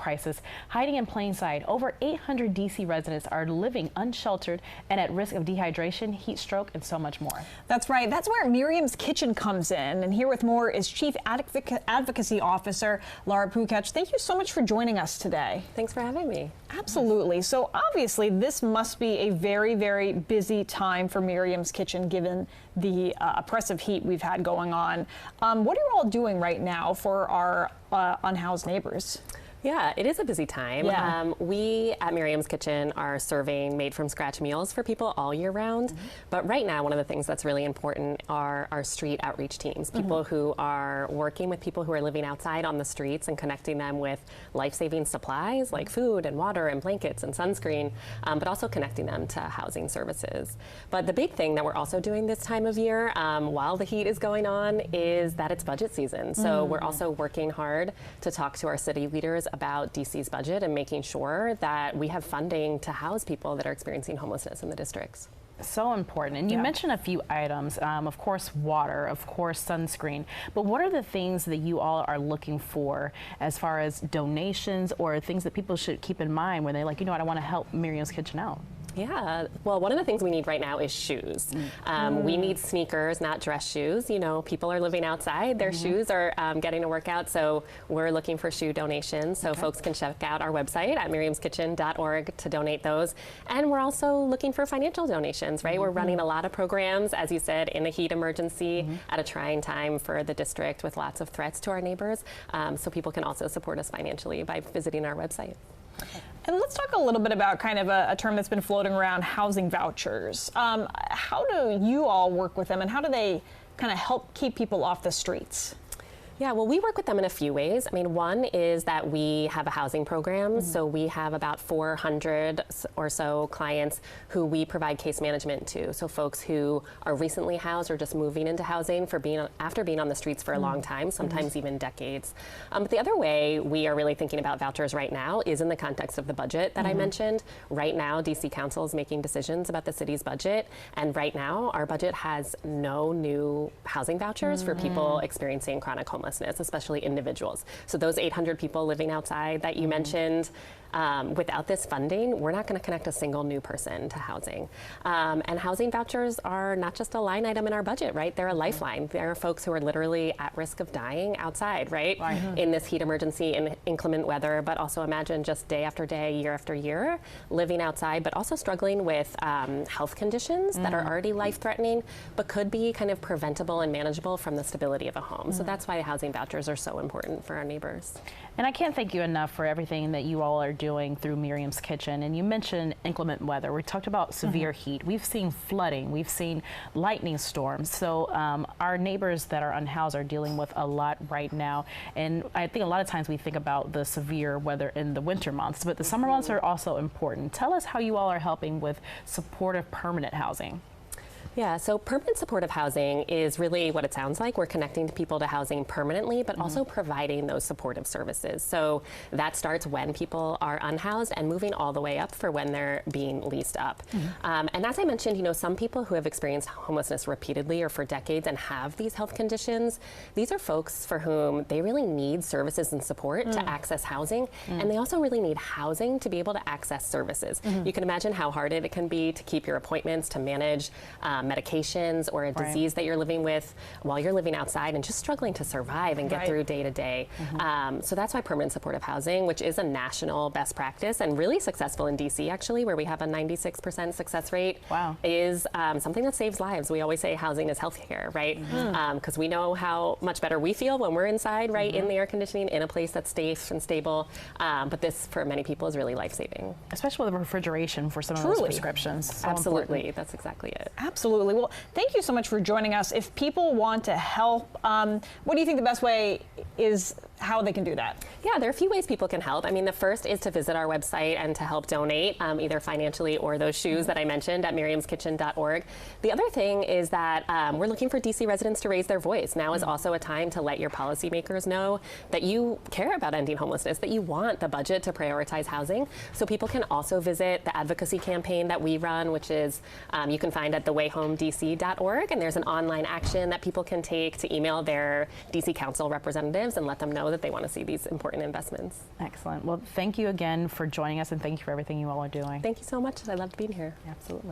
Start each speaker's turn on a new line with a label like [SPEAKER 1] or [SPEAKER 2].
[SPEAKER 1] crisis hiding in plain sight. Over 800 D.C. residents are living unsheltered and at risk of dehydration, heat stroke, and so much more.
[SPEAKER 2] That's right. That's where Miriam's Kitchen comes in. And here with more is Chief Advocacy Officer Laura Pukach. Thank you so much for joining us today.
[SPEAKER 3] Thanks for having me.
[SPEAKER 2] Absolutely. So obviously this must be a very, very busy time for Miriam's Kitchen given the oppressive heat we've had going on. What are you all doing right now for our unhoused neighbors?
[SPEAKER 3] Yeah, it is a busy time.
[SPEAKER 2] Yeah.
[SPEAKER 3] We at Miriam's Kitchen are serving made-from-scratch meals for people all year round. But right now, one of the things that's really important are our street outreach teams, people who are working with people who are living outside on the streets and connecting them with life-saving supplies like food and water and blankets and sunscreen, but also connecting them to housing services. But the big thing that we're also doing this time of year, while the heat is going on, is that it's budget season. So we're also working hard to talk to our city leaders about DC's budget and making sure that we have funding to house people that are experiencing homelessness in the districts.
[SPEAKER 1] So important. And you mentioned a few items, of course, water, of course, sunscreen. But what are the things that you all are looking for as far as donations or things that people should keep in mind when they're like, you know what, I want to help Miriam's Kitchen out?
[SPEAKER 3] Yeah, well, one of the things we need right now is shoes. We need sneakers, not dress shoes. You know, people are living outside, their shoes are getting a workout, so we're looking for shoe donations. So folks can check out our website at miriamskitchen.org to donate those. And we're also looking for financial donations, right? We're running a lot of programs, as you said, in a heat emergency at a trying time for the district with lots of threats to our neighbors. So people can also support us financially by visiting our website.
[SPEAKER 2] And let's talk a little bit about kind of a term that's been floating around, housing vouchers. How do you all work with them and how do they kind of help keep people off the streets?
[SPEAKER 3] Yeah, well, we work with them in a few ways. I mean, one is that we have a housing program. So we have about 400 or so clients who we provide case management to. So folks who are recently housed or just moving into housing after being on the streets for a long time, sometimes even decades. But the other way we are really thinking about vouchers right now is in the context of the budget that I mentioned. Right now, DC Council is making decisions about the city's budget. And right now, our budget has no new housing vouchers for people experiencing chronic homelessness, especially individuals. So those 800 people living outside that you mentioned, without this funding, we're not going to connect a single new person to housing. And housing vouchers are not just a line item in our budget, right? They're a lifeline. There are folks who are literally at risk of dying outside, right? In this heat emergency and inclement weather, but also imagine just day after day, year after year, living outside, but also struggling with health conditions that are already life-threatening, but could be kind of preventable and manageable from the stability of a home. So that's why housing vouchers are so important for our neighbors.
[SPEAKER 1] And I can't thank you enough for everything that you all are doing through Miriam's Kitchen. And you mentioned inclement weather. We talked about severe heat. We've seen flooding. We've seen lightning storms. So our neighbors that are unhoused are dealing with a lot right now. And I think a lot of times we think about the severe weather in the winter months, but the summer months are also important. Tell us how you all are helping with supportive permanent housing.
[SPEAKER 3] Yeah, so permanent supportive housing is really what it sounds like. We're connecting people to housing permanently, but also providing those supportive services. So that starts when people are unhoused and moving all the way up for when they're being leased up. And as I mentioned, you know, some people who have experienced homelessness repeatedly or for decades and have these health conditions, these are folks for whom they really need services and support to access housing. And they also really need housing to be able to access services. You can imagine how hard it can be to keep your appointments, to manage medications or a disease that you're living with while you're living outside and just struggling to survive and get through day to day. So that's why permanent supportive housing, which is a national best practice and really successful in DC actually, where we have a 96% success rate, is something that saves lives. We always say housing is healthcare, right? Because we know how much better we feel when we're inside, right, in the air conditioning, in a place that's safe and stable. But this, for many people, is really life-saving.
[SPEAKER 1] Especially with refrigeration for some of those prescriptions. So
[SPEAKER 3] Absolutely,
[SPEAKER 1] important.
[SPEAKER 3] That's exactly it.
[SPEAKER 2] Absolutely. Well, thank you so much for joining us. If people want to help, what do you think the best way is, how they can do that?
[SPEAKER 3] Yeah, there are a few ways people can help. I mean, the first is to visit our website and to help donate, either financially or those shoes that I mentioned at miriamskitchen.org. The other thing is that we're looking for DC residents to raise their voice. Now is also a time to let your policymakers know that you care about ending homelessness, that you want the budget to prioritize housing. So people can also visit the advocacy campaign that we run, which is you can find at thewayhomedc.org, and there's an online action that people can take to email their DC Council representatives and let them know know that they want to see these important investments.
[SPEAKER 1] Excellent. Well, thank you again for joining us, and thank you for everything you all are doing.
[SPEAKER 3] Thank you so much. I loved being here.
[SPEAKER 1] Absolutely.